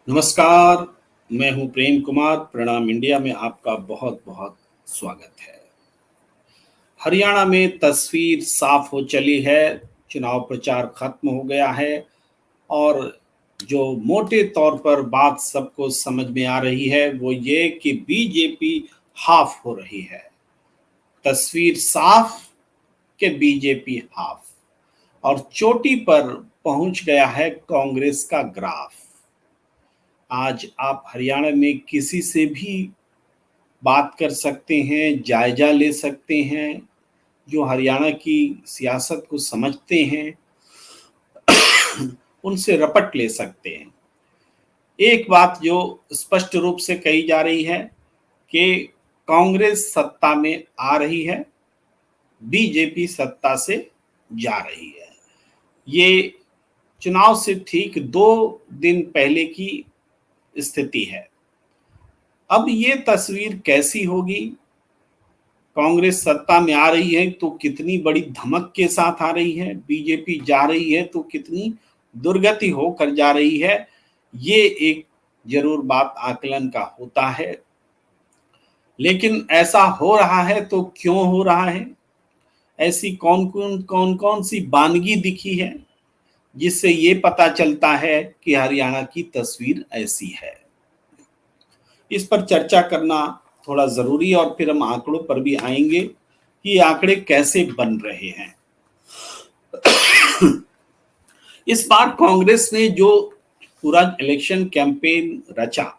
नमस्कार। मैं हूं प्रेम कुमार। प्रणाम इंडिया में आपका बहुत बहुत स्वागत है। हरियाणा में तस्वीर साफ हो चली है। चुनाव प्रचार खत्म हो गया है और जो मोटे तौर पर बात सबको समझ में आ रही है वो ये कि बीजेपी हाफ हो रही है। तस्वीर साफ कि बीजेपी हाफ और चोटी पर पहुंच गया है कांग्रेस का ग्राफ। आज आप हरियाणा में किसी से भी बात कर सकते हैं, जायजा ले सकते हैं, जो हरियाणा की सियासत को समझते हैं उनसे रपट ले सकते हैं। एक बात जो स्पष्ट रूप से कही जा रही है कि कांग्रेस सत्ता में आ रही है, बीजेपी सत्ता से जा रही है। ये चुनाव से ठीक 2 दिन पहले की स्थिति है। अब ये तस्वीर कैसी होगी? कांग्रेस सत्ता में आ रही है तो कितनी बड़ी धमक के साथ आ रही है, बीजेपी जा रही है तो कितनी दुर्गति होकर जा रही है, ये एक जरूर बात आकलन का होता है। लेकिन ऐसा हो रहा है तो क्यों हो रहा है? ऐसी कौन कौन सी बानगी दिखी है जिससे ये पता चलता है कि हरियाणा की तस्वीर ऐसी है? इस पर चर्चा करना थोड़ा जरूरी और फिर हम आंकड़ों पर भी आएंगे कि ये आंकड़े कैसे बन रहे हैं। इस बार कांग्रेस ने जो पूरा इलेक्शन कैंपेन रचा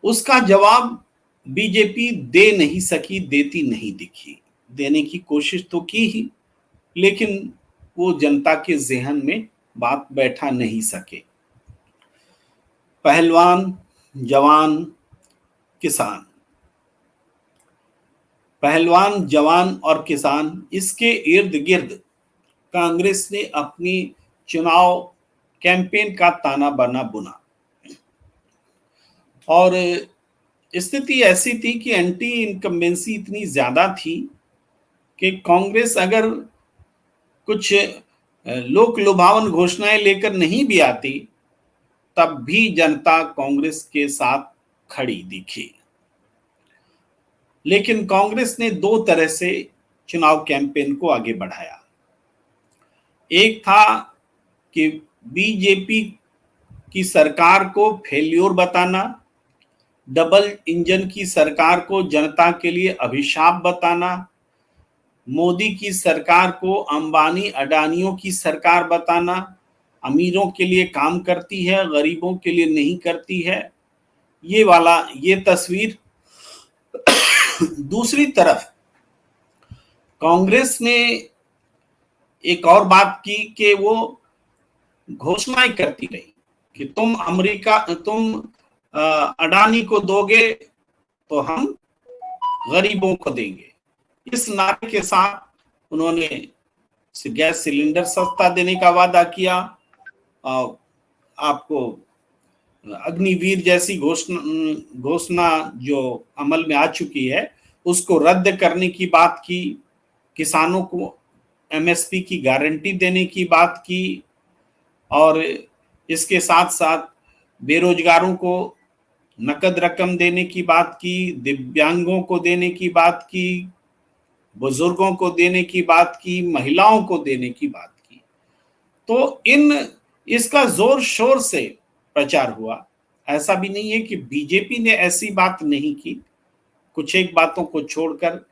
उसका जवाब बीजेपी दे नहीं सकी, देती नहीं दिखी। देने की कोशिश तो की ही, लेकिन वो जनता के जहन में बात बैठा नहीं सके। पहलवान, जवान, किसान, पहलवान, जवान और किसान, इसके इर्द गिर्द कांग्रेस ने अपनी चुनाव कैंपेन का ताना बाना बुना और स्थिति ऐसी थी कि एंटी इनकम्बेंसी इतनी ज्यादा थी कि कांग्रेस अगर कुछ लोक लुभावन घोषणाएं लेकर नहीं भी आती तब भी जनता कांग्रेस के साथ खड़ी दिखी। लेकिन कांग्रेस ने 2 तरह से चुनाव कैंपेन को आगे बढ़ाया। एक था कि बीजेपी की सरकार को फेल्योर बताना, डबल इंजन की सरकार को जनता के लिए अभिशाप बताना, मोदी की सरकार को अंबानी अडानियों की सरकार बताना, अमीरों के लिए काम करती है, गरीबों के लिए नहीं करती है, ये तस्वीर। दूसरी तरफ कांग्रेस ने एक और बात की कि वो घोषणाएं करती रही कि तुम अडानी को दोगे तो हम गरीबों को देंगे। इस नारे के साथ उन्होंने गैस सिलेंडर सस्ता देने का वादा किया। आपको अग्निवीर जैसी घोषणा जो अमल में आ चुकी है उसको रद्द करने की बात की। किसानों को एमएसपी की गारंटी देने की बात की और इसके साथ साथ बेरोजगारों को नकद रकम देने की बात की, दिव्यांगों को देने की बात की, बुजुर्गों को देने की बात की, महिलाओं को देने की बात की। तो इसका जोर शोर से प्रचार हुआ। ऐसा भी नहीं है कि बीजेपी ने ऐसी बात नहीं की। कुछ एक बातों को छोड़कर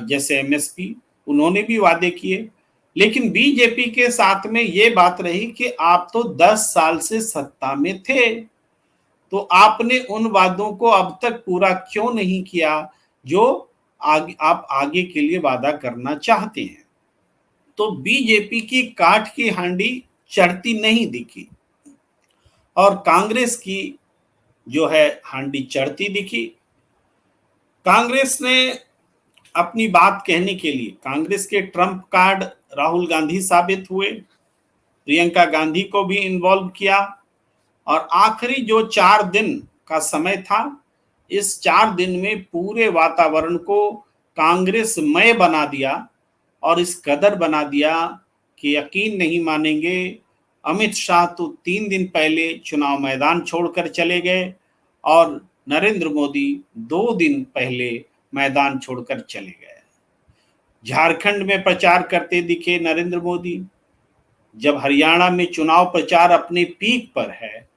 जैसे एमएसपी उन्होंने भी वादे किए, लेकिन बीजेपी के साथ में ये बात रही कि आप तो 10 साल से सत्ता में थे, तो आपने उन वादों को अब तक पूरा क्यों नहीं किया जो आप आगे के लिए वादा करना चाहते हैं। तो बीजेपी की काठ की हांडी चढ़ती नहीं दिखी और कांग्रेस की जो है हांडी चढ़ती दिखी। कांग्रेस ने अपनी बात कहने के लिए कांग्रेस के ट्रम्प कार्ड राहुल गांधी साबित हुए, प्रियंका गांधी को भी इन्वॉल्व किया और आखिरी जो 4 दिन का समय था, इस 4 दिन में पूरे वातावरण को कांग्रेसमय बना दिया और इस कदर बना दिया कि यकीन नहीं मानेंगे, अमित शाह तो 3 दिन पहले चुनाव मैदान छोड़कर चले गए और नरेंद्र मोदी 2 दिन पहले मैदान छोड़कर चले गए। झारखंड में प्रचार करते दिखे नरेंद्र मोदी। जब हरियाणा में चुनाव प्रचार अपने पीक पर है,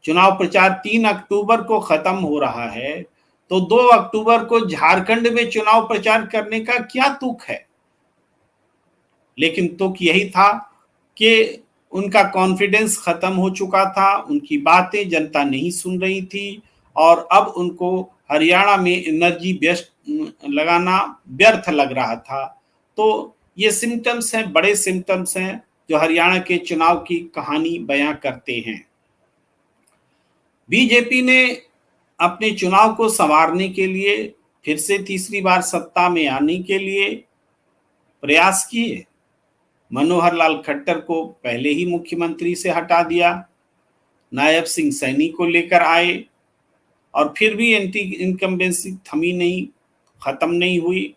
चुनाव प्रचार 3 अक्टूबर को खत्म हो रहा है, तो 2 अक्टूबर को झारखंड में चुनाव प्रचार करने का क्या तुक है? लेकिन तुक यही था कि उनका कॉन्फिडेंस खत्म हो चुका था, उनकी बातें जनता नहीं सुन रही थी और अब उनको हरियाणा में एनर्जी लगाना व्यर्थ लग रहा था। तो ये सिम्टम्स हैं, बड़े सिम्टम्स हैं जो हरियाणा के चुनाव की कहानी बयां करते हैं। बीजेपी ने अपने चुनाव को संवारने के लिए, फिर से तीसरी बार सत्ता में आने के लिए प्रयास किए। मनोहर लाल खट्टर को पहले ही मुख्यमंत्री से हटा दिया, नायब सिंह सैनी को लेकर आए और फिर भी एंटी इनकम्बेंसी थमी नहीं, खत्म नहीं हुई।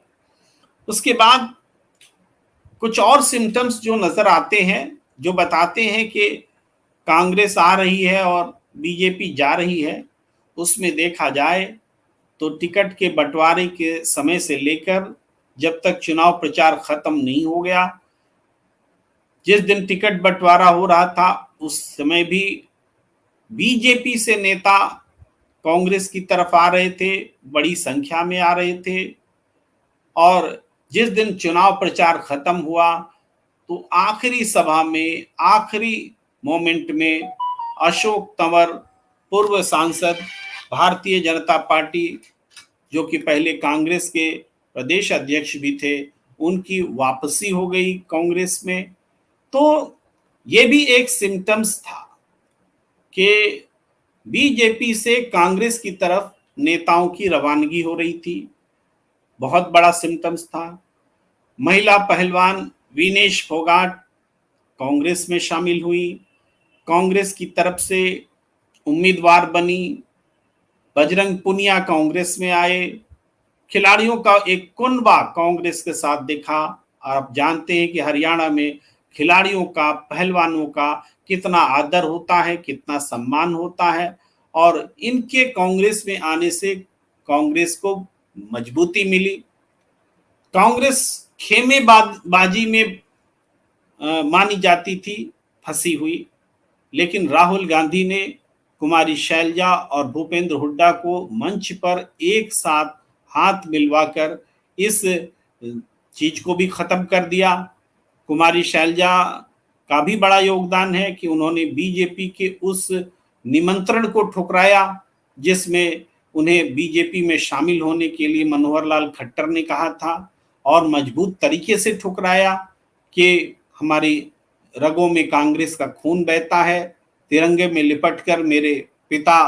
उसके बाद कुछ और सिम्टम्स जो नजर आते हैं, जो बताते हैं कि कांग्रेस आ रही है और बीजेपी जा रही है। उसमें देखा जाए तो टिकट के बंटवारे के समय से लेकर जब तक चुनाव प्रचार खत्म नहीं हो गया, जिस दिन टिकट बंटवारा हो रहा था उस समय भी बीजेपी से नेता कांग्रेस की तरफ आ रहे थे, बड़ी संख्या में आ रहे थे। और जिस दिन चुनाव प्रचार खत्म हुआ तो आखिरी सभा में, आखिरी मोमेंट में अशोक तंवर, पूर्व सांसद, भारतीय जनता पार्टी, जो कि पहले कांग्रेस के प्रदेश अध्यक्ष भी थे, उनकी वापसी हो गई कांग्रेस में। तो ये भी एक सिम्टम्स था कि बीजेपी से कांग्रेस की तरफ नेताओं की रवानगी हो रही थी, बहुत बड़ा सिम्टम्स था। महिला पहलवान विनेश फोगाट कांग्रेस में शामिल हुई, कांग्रेस की तरफ से उम्मीदवार बनी। बजरंग पुनिया कांग्रेस में आए। खिलाड़ियों का एक कुनबा कांग्रेस के साथ दिखा। और आप जानते हैं कि हरियाणा में खिलाड़ियों का, पहलवानों का कितना आदर होता है, कितना सम्मान होता है और इनके कांग्रेस में आने से कांग्रेस को मजबूती मिली। कांग्रेस खेमेबाजी में मानी जाती थी, फंसी हुई, लेकिन राहुल गांधी ने कुमारी शैलजा और भूपेंद्र हुड्डा को मंच पर एक साथ हाथ मिलवाकर इस चीज को भी खत्म कर दिया। कुमारी शैलजा का भी बड़ा योगदान है कि उन्होंने बीजेपी के उस निमंत्रण को ठुकराया जिसमें उन्हें बीजेपी में शामिल होने के लिए मनोहर लाल खट्टर ने कहा था, और मजबूत तरीके से ठुकराया कि हमारी रगों में कांग्रेस का खून बहता है। तिरंगे में लिपटकर मेरे पिता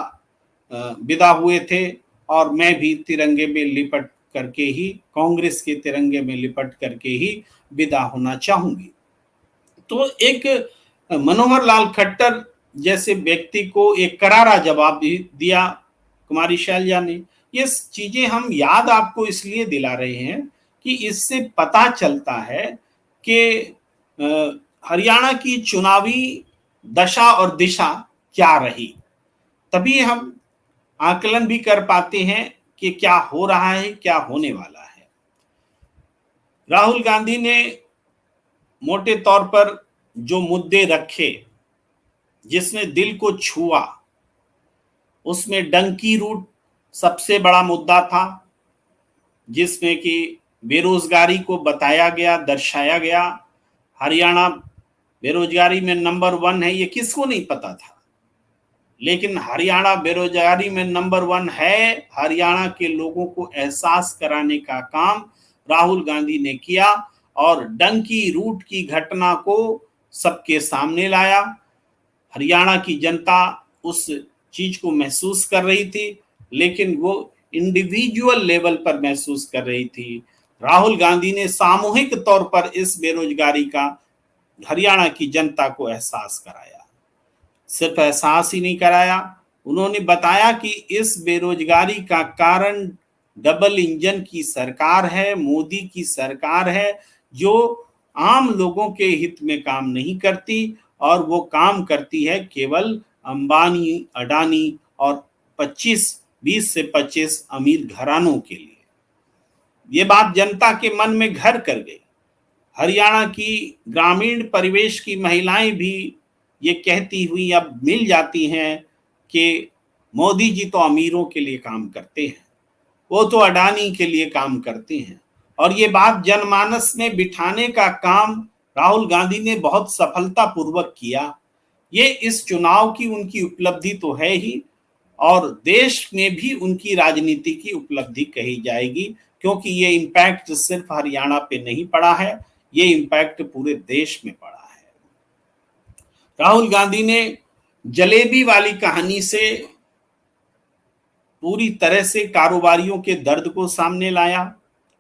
विदा हुए थे और मैं भी तिरंगे में लिपट करके ही, कांग्रेस के तिरंगे में लिपट करके ही विदा होना चाहूंगी। तो एक मनोहर लाल खट्टर जैसे व्यक्ति को एक करारा जवाब दिया कुमारी शैलजा ने। ये चीजें हम याद आपको इसलिए दिला रहे हैं कि इससे पता चलता है कि हरियाणा की चुनावी दशा और दिशा क्या रही। तभी हम आकलन भी कर पाते हैं कि क्या हो रहा है, क्या होने वाला है। राहुल गांधी ने मोटे तौर पर जो मुद्दे रखे, जिसने दिल को छुआ, उसमें डंकी रूट सबसे बड़ा मुद्दा था, जिसमें कि बेरोजगारी को बताया गया, दर्शाया गया। हरियाणा बेरोजगारी में नंबर 1 है, ये किसको नहीं पता था, लेकिन हरियाणा बेरोजगारी में नंबर 1 है। हरियाणा के लोगों को एहसास कराने का काम राहुल गांधी ने किया और डंकी रूट की घटना को सबके सामने लाया। हरियाणा की जनता उस चीज को महसूस कर रही थी, लेकिन वो इंडिविजुअल लेवल पर महसूस कर रही थी। राहुल गांधी ने सामूहिक तौर पर इस बेरोजगारी का हरियाणा की जनता को एहसास कराया। सिर्फ एहसास ही नहीं कराया, उन्होंने बताया कि इस बेरोजगारी का कारण डबल इंजन की सरकार है, मोदी की सरकार है, जो आम लोगों के हित में काम नहीं करती और वो काम करती है केवल अंबानी, अडानी और 20 से 25 अमीर घरानों के लिए। ये बात जनता के मन में घर कर गई। हरियाणा की ग्रामीण परिवेश की महिलाएं भी ये कहती हुई अब मिल जाती हैं कि मोदी जी तो अमीरों के लिए काम करते हैं, वो तो अडानी के लिए काम करते हैं। और ये बात जनमानस में बिठाने का काम राहुल गांधी ने बहुत सफलतापूर्वक किया। ये इस चुनाव की उनकी उपलब्धि तो है ही, और देश में भी उनकी राजनीति की उपलब्धि कही जाएगी, क्योंकि ये इम्पैक्ट सिर्फ हरियाणा पे नहीं पड़ा है, ये इम्पैक्ट पूरे देश में पड़ा है। राहुल गांधी ने जलेबी वाली कहानी से पूरी तरह से कारोबारियों के दर्द को सामने लाया,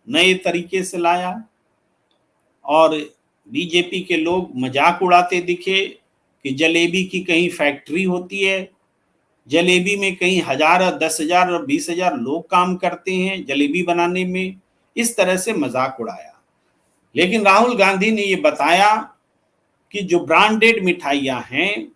नए तरीके से लाया, और बीजेपी के लोग मजाक उड़ाते दिखे कि जलेबी की कहीं फैक्ट्री होती है, जलेबी में कहीं 1000, 10,000 और 20,000 लोग काम करते हैं जलेबी बनाने में। इस तरह से मजाक उड़ाया। लेकिन राहुल गांधी ने ये बताया कि जो ब्रांडेड मिठाइयां हैं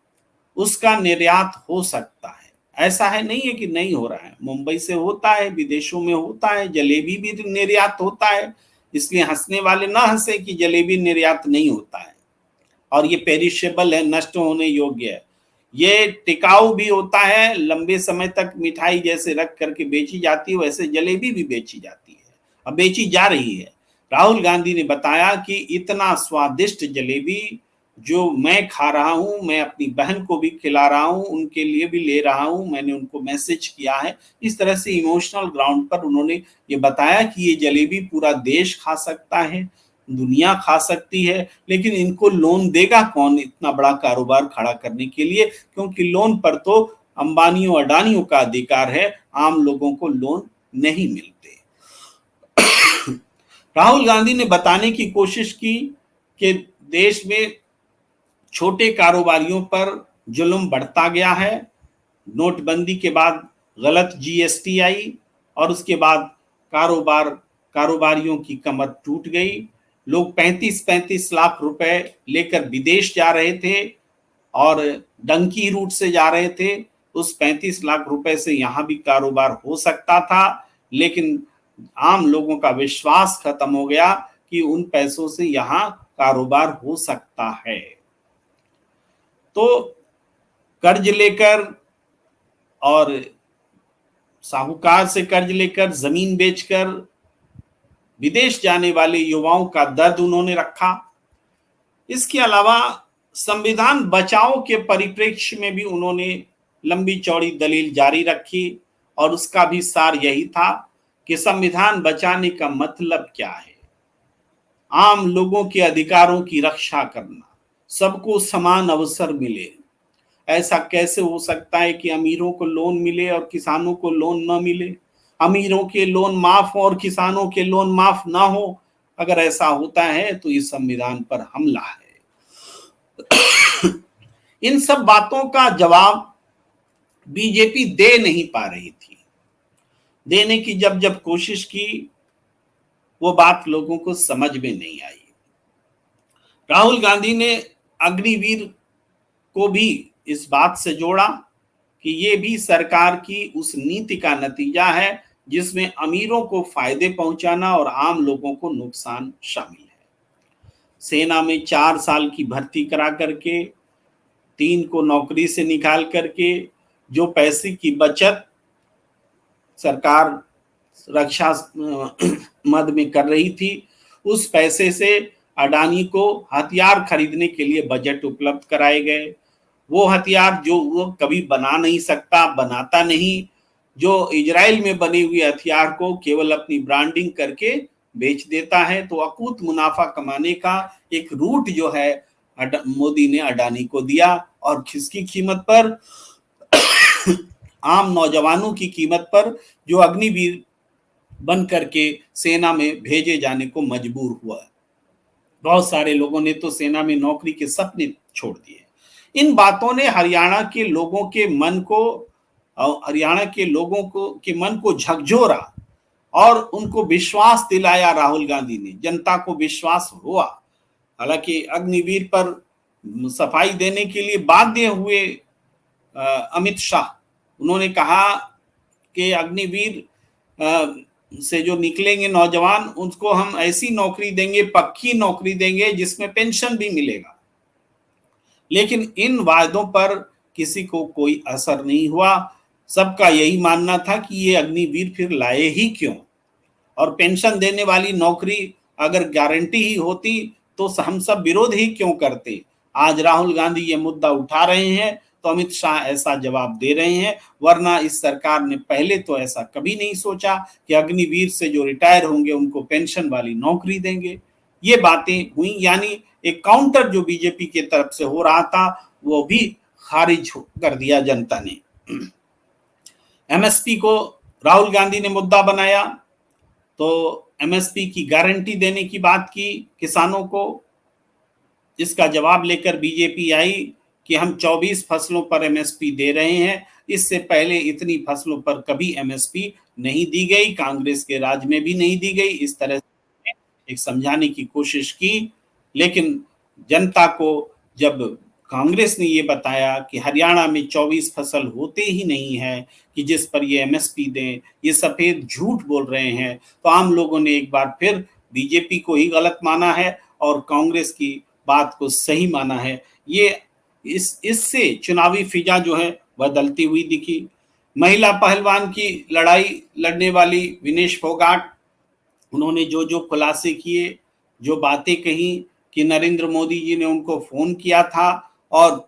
उसका निर्यात हो सकता है। ऐसा है नहीं है कि नहीं हो रहा है, मुंबई से होता है, विदेशों में होता है, जलेबी भी निर्यात होता है। इसलिए हंसने वाले ना हंसे कि जलेबी निर्यात नहीं होता है, और ये पेरिशेबल है, नष्ट होने योग्य है। ये टिकाऊ भी होता है, लंबे समय तक मिठाई जैसे रख करके बेची जाती है वैसे जलेबी भी बेची जाती है, अब बेची जा रही है। राहुल गांधी ने बताया कि इतना स्वादिष्ट जलेबी जो मैं खा रहा हूं, मैं अपनी बहन को भी खिला रहा हूं, उनके लिए भी ले रहा हूं, मैंने उनको मैसेज किया है। इस तरह से इमोशनल ग्राउंड पर उन्होंने ये बताया कि ये जलेबी पूरा देश खा सकता है, दुनिया खा सकती है, लेकिन इनको लोन देगा कौन इतना बड़ा कारोबार खड़ा करने के लिए, क्योंकि लोन पर तो अंबानियों अडानियों का अधिकार है, आम लोगों को लोन नहीं मिलते। राहुल गांधी ने बताने की कोशिश की कि देश में छोटे कारोबारियों पर जुल्म बढ़ता गया है। नोटबंदी के बाद गलत जीएसटी आई और उसके बाद कारोबारियों की कमर टूट गई। लोग 35-35 लाख रुपए लेकर विदेश जा रहे थे और डंकी रूट से जा रहे थे। उस 35 लाख रुपए से यहां भी कारोबार हो सकता था, लेकिन आम लोगों का विश्वास खत्म हो गया कि उन पैसों से यहां कारोबार हो सकता है। तो कर्ज लेकर और साहूकार से कर्ज लेकर जमीन बेचकर विदेश जाने वाले युवाओं का दर्द उन्होंने रखा। इसके अलावा संविधान बचाओ के परिप्रेक्ष्य में भी उन्होंने लंबी चौड़ी दलील जारी रखी, और उसका भी सार यही था कि संविधान बचाने का मतलब क्या है। आम लोगों के अधिकारों की रक्षा करना, सबको समान अवसर मिले। ऐसा कैसे हो सकता है कि अमीरों को लोन मिले और किसानों को लोन न मिले, अमीरों के लोन माफ हो और किसानों के लोन माफ ना हो? अगर ऐसा होता है तो इस संविधान पर हमला है। इन सब बातों का जवाब बीजेपी दे नहीं पा रही थी। देने की जब जब कोशिश की, वो बात लोगों को समझ में नहीं आई। राहुल गांधी ने अग्निवीर को भी इस बात से जोड़ा कि ये भी सरकार की उस नीति का नतीजा है जिसमें अमीरों को फायदे पहुंचाना और आम लोगों को नुकसान शामिल है। सेना में 4 साल की भर्ती करा करके, 3 को नौकरी से निकाल करके जो पैसे की बचत सरकार रक्षा मद में कर रही थी, उस पैसे से अडानी को हथियार खरीदने के लिए बजट उपलब्ध कराए गए। वो हथियार जो वो कभी बना नहीं सकता, बनाता नहीं, जो इजराइल में बने हुए हथियार को केवल अपनी ब्रांडिंग करके बेच देता है। तो अकूत मुनाफा कमाने का एक रूट जो है मोदी ने अडानी को दिया, और किसकी कीमत पर? आम नौजवानों की कीमत पर, जो अग्निवीर बन करके सेना में भेजे जाने को मजबूर हुआ। बहुत सारे लोगों ने तो सेना में नौकरी के सपने छोड़ दिए। इन बातों ने हरियाणा के लोगों के मन को झकझोरा और उनको विश्वास दिलाया। राहुल गांधी ने जनता को विश्वास हुआ। हालांकि अग्निवीर पर सफाई देने के लिए बाध्य हुए अमित शाह। उन्होंने कहा कि अग्निवीर से जो निकलेंगे नौजवान, उनको हम ऐसी नौकरी देंगे, पक्की नौकरी देंगे जिसमें पेंशन भी मिलेगा। लेकिन इन वायदों पर किसी को कोई असर नहीं हुआ। सबका यही मानना था कि ये अग्निवीर फिर लाए ही क्यों, और पेंशन देने वाली नौकरी अगर गारंटी ही होती तो हम सब विरोध ही क्यों करते। आज राहुल गांधी ये मुद्दा उठा रहे हैं तो अमित शाह ऐसा जवाब दे रहे हैं, वरना इस सरकार ने पहले तो ऐसा कभी नहीं सोचा कि अग्निवीर से जो रिटायर होंगे उनको पेंशन वाली नौकरी देंगे। ये बातें हुई, यानी एक काउंटर जो बीजेपी की तरफ से हो रहा था वो भी खारिज कर दिया जनता ने। एमएसपी को राहुल गांधी ने मुद्दा बनाया तो एमएसपी की गारंटी देने की बात की किसानों को। इसका जवाब लेकर बीजेपी आई कि हम 24 फसलों पर एमएसपी दे रहे हैं, इससे पहले इतनी फसलों पर कभी एमएसपी नहीं दी गई, कांग्रेस के राज में भी नहीं दी गई। इस तरह से एक समझाने की कोशिश की, लेकिन जनता को जब कांग्रेस ने ये बताया कि हरियाणा में 24 फसल होते ही नहीं है कि जिस पर ये एमएसपी दें, ये सफेद झूठ बोल रहे हैं, तो आम लोगों ने एक बार फिर बीजेपी को ही गलत माना है और कांग्रेस की बात को सही माना है। ये इससे चुनावी फिजा जो है बदलती हुई दिखी। महिला पहलवान की लड़ाई लड़ने वाली विनेश फोगाट, उन्होंने जो जो खुलासे किए, जो बातें कही कि नरेंद्र मोदी जी ने उनको फोन किया था और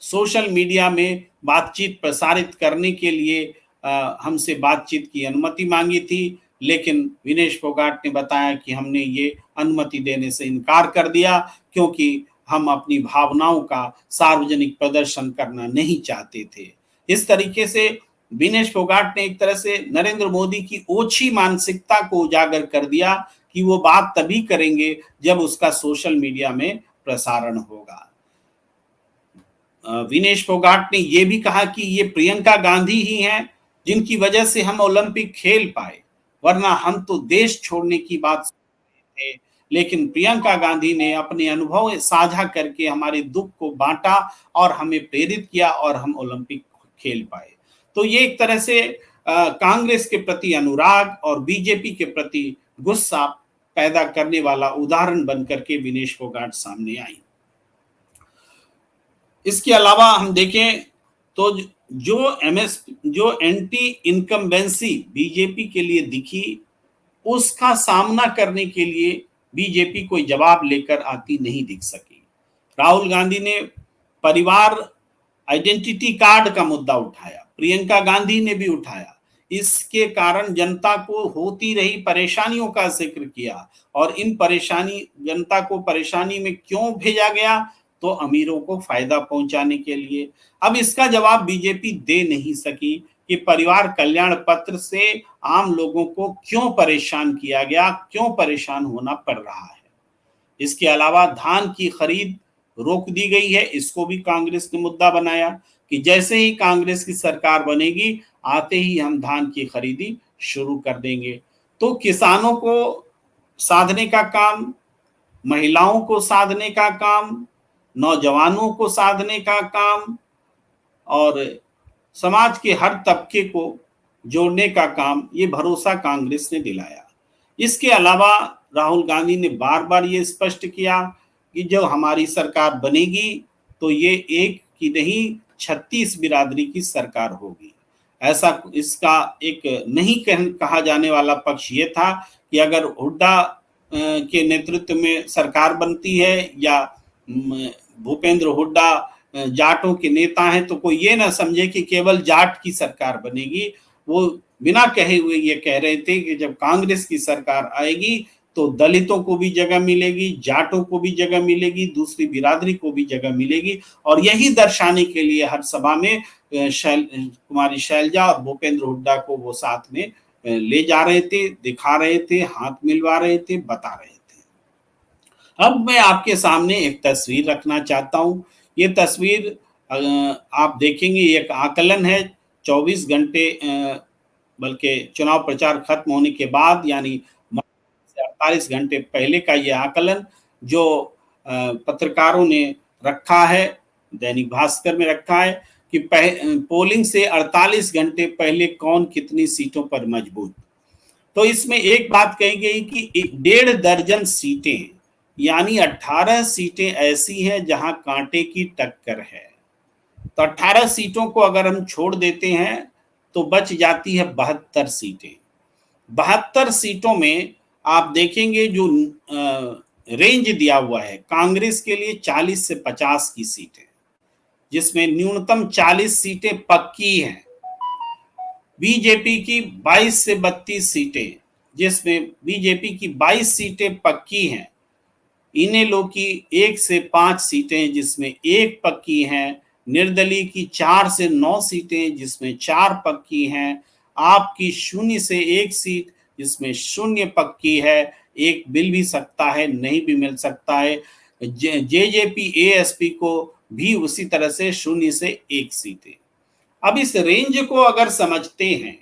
सोशल मीडिया में बातचीत प्रसारित करने के लिए हमसे बातचीत की अनुमति मांगी थी, लेकिन विनेश फोगाट ने बताया कि हमने ये अनुमति देने से इनकार कर दिया क्योंकि हम अपनी भावनाओं का सार्वजनिक प्रदर्शन करना नहीं चाहते थे। इस तरीके से विनेश फोगाट ने एक तरह से नरेंद्र मोदी की ओछी मानसिकता को उजागर कर दिया कि वो बात तभी करेंगे जब उसका सोशल मीडिया में प्रसारण होगा। विनेश फोगाट ने यह भी कहा कि ये प्रियंका गांधी ही हैं जिनकी वजह से हम ओलंपिक खेल पाए, वरना हम तो देश छोड़ने की बात थे, लेकिन प्रियंका गांधी ने अपने अनुभव साझा करके हमारे दुख को बांटा और हमें प्रेरित किया और हम ओलंपिक खेल पाए। तो ये एक तरह से कांग्रेस के प्रति अनुराग और बीजेपी के प्रति गुस्सा पैदा करने वाला उदाहरण बनकर के विनेश फोगाट सामने आई। इसके अलावा हम देखें तो जो एंटी इनकम्बेंसी बीजेपी के लिए दिखी, उसका सामना करने के लिए बीजेपी कोई जवाब लेकर आती नहीं दिख सकी। राहुल गांधी ने परिवार आइडेंटिटी कार्ड का मुद्दा उठाया, प्रियंका गांधी ने भी उठाया, इसके कारण जनता को होती रही परेशानियों का जिक्र किया और इन जनता को परेशानी में क्यों भेजा गया, तो अमीरों को फायदा पहुंचाने के लिए। अब इसका जवाब बीजेपी दे नहीं सकी कि परिवार कल्याण पत्र से आम लोगों को क्यों परेशान किया गया, क्यों परेशान होना पड़ रहा है। इसके अलावा धान की खरीद रोक दी गई है, इसको भी कांग्रेस ने मुद्दा बनाया कि जैसे ही कांग्रेस की सरकार बनेगी आते ही हम धान की खरीदी शुरू कर देंगे। तो किसानों को साधने का काम, महिलाओं को साधने का काम, नौजवानों को साधने का काम और समाज के हर तबके को जोड़ने का काम, ये भरोसा कांग्रेस ने दिलाया। इसके अलावा राहुल गांधी ने बार बार ये स्पष्ट किया कि जब हमारी सरकार बनेगी तो ये एक की नहीं 36 बिरादरी की सरकार होगी। ऐसा इसका एक नहीं कहा जाने वाला पक्ष ये था कि अगर हुड्डा के नेतृत्व में सरकार बनती है या भूपेंद्र हुड्डा जाटों के नेता हैं तो कोई ये ना समझे कि केवल जाट की सरकार बनेगी। वो बिना कहे हुए ये कह रहे थे कि जब कांग्रेस की सरकार आएगी तो दलितों को भी जगह मिलेगी, जाटों को भी जगह मिलेगी, दूसरी बिरादरी को भी जगह मिलेगी। और यही दर्शाने के लिए हर सभा में कुमारी शैलजा और भूपेंद्र हुड्डा को वो साथ में ले जा रहे थे, दिखा रहे थे, हाथ मिलवा रहे थे, बता रहे थे। अब मैं आपके सामने एक तस्वीर रखना चाहता हूं। ये तस्वीर आप देखेंगे, एक आकलन है 24 घंटे बल्कि चुनाव प्रचार खत्म होने के बाद, यानी 48 घंटे पहले का ये आकलन जो पत्रकारों ने रखा है, दैनिक भास्कर में रखा है कि पोलिंग से 48 घंटे पहले कौन कितनी सीटों पर मजबूत। तो इसमें एक बात कही गई कि 1.5 दर्जन सीटें यानी 18 सीटें ऐसी हैं जहां कांटे की टक्कर है। तो 18 सीटों को अगर हम छोड़ देते हैं तो बच जाती है 72 सीटें। 72 सीटों में आप देखेंगे जो रेंज दिया हुआ है कांग्रेस के लिए 40 से 50 की सीटें, जिसमें न्यूनतम 40 सीटें पक्की हैं। बीजेपी की 22 से 32 सीटें, जिसमें बीजेपी की 22 सीटें पक्की हैं। इनेलो की 1 से 5 सीटें जिसमें 1 पक्की हैं। निर्दलीय की 4 से 9 सीटें जिसमें 4 पक्की हैं। आपकी 0 से 1 सीट जिसमें 0 पक्की है। एक मिल भी सकता है, नहीं भी मिल सकता है। जेजेपी एएसपी को भी उसी तरह से 0 से 1 सीटें। अब इस रेंज को अगर समझते हैं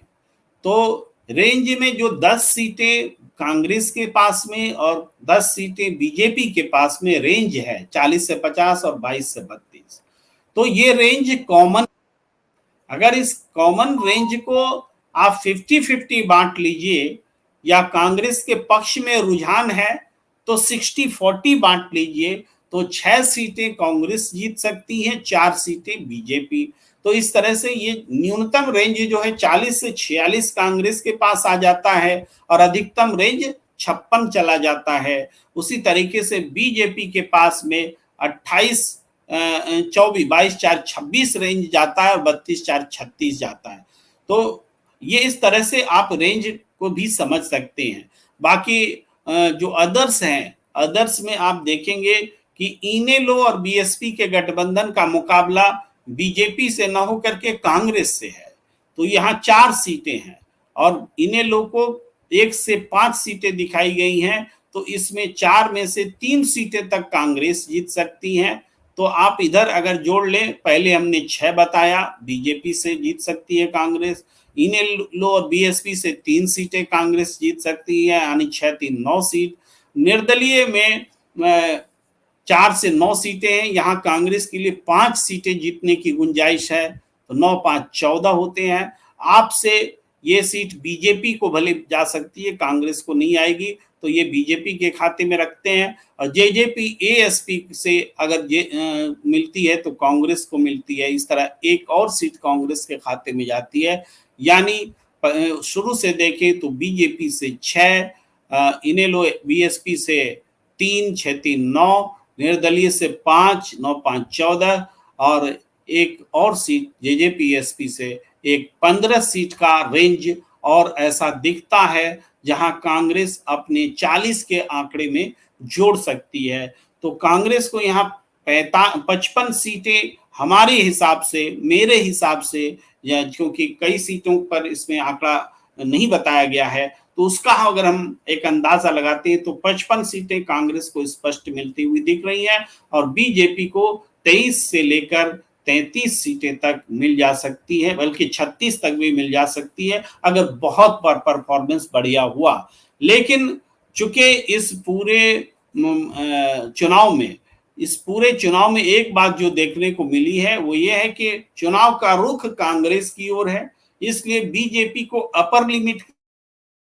तो रेंज में जो 10 सीटें कांग्रेस के पास में और 10 सीटें बीजेपी के पास में रेंज है 40 से 50 और 22 से 32। तो ये रेंज कॉमन, अगर इस कॉमन रेंज को आप 50-50 बांट लीजिए या कांग्रेस के पक्ष में रुझान है तो 60-40 बांट लीजिए तो 6 सीटें कांग्रेस जीत सकती है, 4 सीटें बीजेपी। तो इस तरह से ये न्यूनतम रेंज जो है 40 से 46 कांग्रेस के पास आ जाता है और अधिकतम रेंज 56 चला जाता है। उसी तरीके से बीजेपी के पास में 28 24 22 4 26 रेंज जाता है और 32 4 36 जाता है। तो ये इस तरह से आप रेंज को भी समझ सकते हैं। बाकी जो अदर्स हैं, अदर्स में आप देखेंगे कि इनेलो और बीएसपी के गठबंधन का मुकाबला बीजेपी से न होकर के कांग्रेस से है। तो यहाँ 4 सीटें हैं और इनेलो को 1 से 5 सीटें दिखाई गई हैं। तो इसमें 4 में से 3 सीटें तक कांग्रेस जीत सकती हैं। तो आप इधर अगर जोड़ लें, पहले हमने 6 बताया बीजेपी से जीत सकती है कांग्रेस, इनेलो और बीएसपी से 3 सीटें कांग्रेस जीत सकती है, यानी 6 3 9 सीट। निर्दलीय में 4 से 9 सीटें हैं, यहाँ कांग्रेस के लिए 5 सीटें जीतने की गुंजाइश है, तो 9 5 14 होते हैं। आपसे ये सीट बीजेपी को भले जा सकती है, कांग्रेस को नहीं आएगी, तो ये बीजेपी के खाते में रखते हैं। और जेजेपी एएसपी से अगर मिलती है तो कांग्रेस को मिलती है। इस तरह एक और सीट कांग्रेस के खाते में जाती है। यानी शुरू से देखें तो बीजेपी से 6, इनेलो बीएसपी से 3, 6 3 9, निर्दलीय से 5, 9 5 14 और एक और सीट जेजेपीएसपी से एक 15 सीट का रेंज और ऐसा दिखता है जहां कांग्रेस अपने 40 के आंकड़े में जोड़ सकती है। तो कांग्रेस को यहाँ 55 सीटें हमारे हिसाब से, मेरे हिसाब से, या क्योंकि कई सीटों पर इसमें आंकड़ा नहीं बताया गया है, तो उसका अगर हम एक अंदाजा लगाते हैं तो 55 सीटें कांग्रेस को स्पष्ट मिलती हुई दिख रही हैं और बीजेपी को 23 से लेकर 33 सीटें तक मिल जा सकती है, बल्कि 36 तक भी मिल जा सकती है अगर बहुत परफॉर्मेंस बढ़िया हुआ। लेकिन चूंकि इस पूरे चुनाव में एक बात जो देखने को मिली है वो ये है कि चुनाव का रुख कांग्रेस की ओर है, इसलिए बीजेपी को अपर लिमिट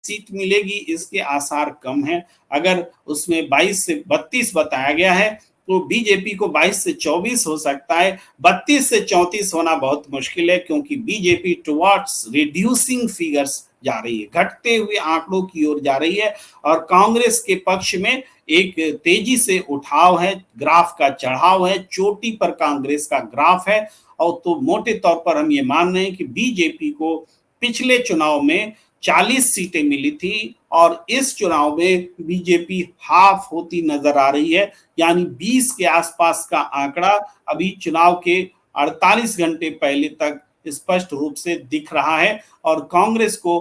सीट मिलेगी इसके आसार कम है। अगर उसमें 22 से 32 बताया गया है तो बीजेपी को 22 से 24 हो सकता है, 32 से 34 होना बहुत मुश्किल है, क्योंकि बीजेपी टुवर्ड्स रिड्यूसिंग फिगर्स जा रही है, घटते हुए आंकड़ों की ओर जा रही है और कांग्रेस के पक्ष में एक तेजी से उठाव है, ग्राफ का चढ़ाव है, चोटी पर कांग्रेस का ग्राफ है। और तो मोटे तौर पर हम ये मान रहे हैं कि बीजेपी को पिछले चुनाव में 40 सीटें मिली थी और इस चुनाव में बीजेपी हाफ होती नजर आ रही है, यानी 20 के आसपास का आंकड़ा अभी चुनाव के 48 घंटे पहले तक स्पष्ट रूप से दिख रहा है और कांग्रेस को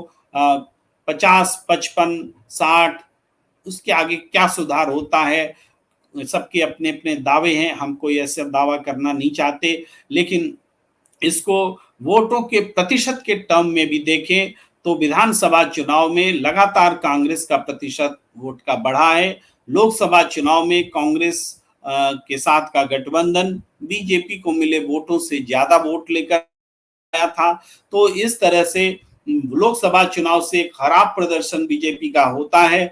50 55 60 उसके आगे क्या सुधार होता है, सबके अपने अपने दावे हैं, हम कोई ऐसा दावा करना नहीं चाहते। लेकिन इसको वोटों के प्रतिशत के टर्म में भी देखें तो विधानसभा चुनाव में लगातार कांग्रेस का प्रतिशत वोट का बढ़ा है, लोकसभा चुनाव में कांग्रेस के साथ का गठबंधन बीजेपी को मिले वोटों से ज्यादा वोट लेकर आया था। तो इस तरह से लोकसभा चुनाव से खराब प्रदर्शन बीजेपी का होता है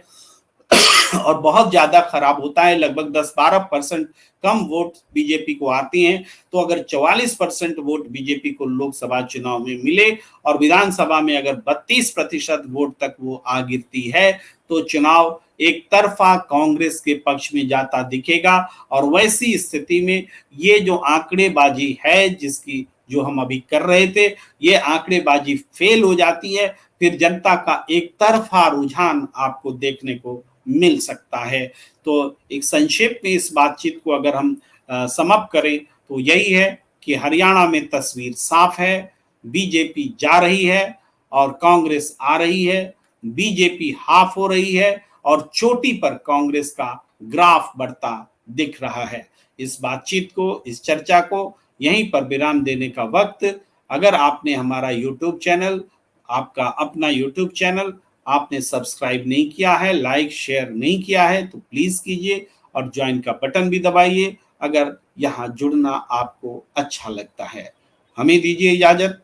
और बहुत ज्यादा खराब होता है, लगभग 10-12% कम वोट बीजेपी को आते हैं। तो अगर 44% वोट बीजेपी को लोकसभा चुनाव में मिले और विधानसभा में अगर 32% वोट तक वो आ गिरती है तो चुनाव एक तरफा कांग्रेस के पक्ष में जाता दिखेगा। और वैसी स्थिति में ये जो आंकड़ेबाजी है जिसकी जो हम अभी कर रहे थे, ये आंकड़ेबाजी फेल हो जाती है, फिर जनता का एक तरफा रुझान आपको देखने को मिल सकता है। तो एक संक्षेप में इस बातचीत को अगर हम समाप्त करें तो यही है कि हरियाणा में तस्वीर साफ है, बीजेपी जा रही है और कांग्रेस आ रही है। बीजेपी हाफ हो रही है और चोटी पर कांग्रेस का ग्राफ बढ़ता दिख रहा है। इस बातचीत को, इस चर्चा को यहीं पर विराम देने का वक्त। अगर आपने हमारा यूट्यूब चैनल, आपका अपना यूट्यूब चैनल आपने सब्सक्राइब नहीं किया है, लाइक शेयर नहीं किया है तो प्लीज कीजिए और ज्वाइन का बटन भी दबाइए अगर यहाँ जुड़ना आपको अच्छा लगता है। हमें दीजिए इजाजत।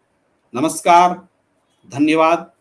नमस्कार, धन्यवाद।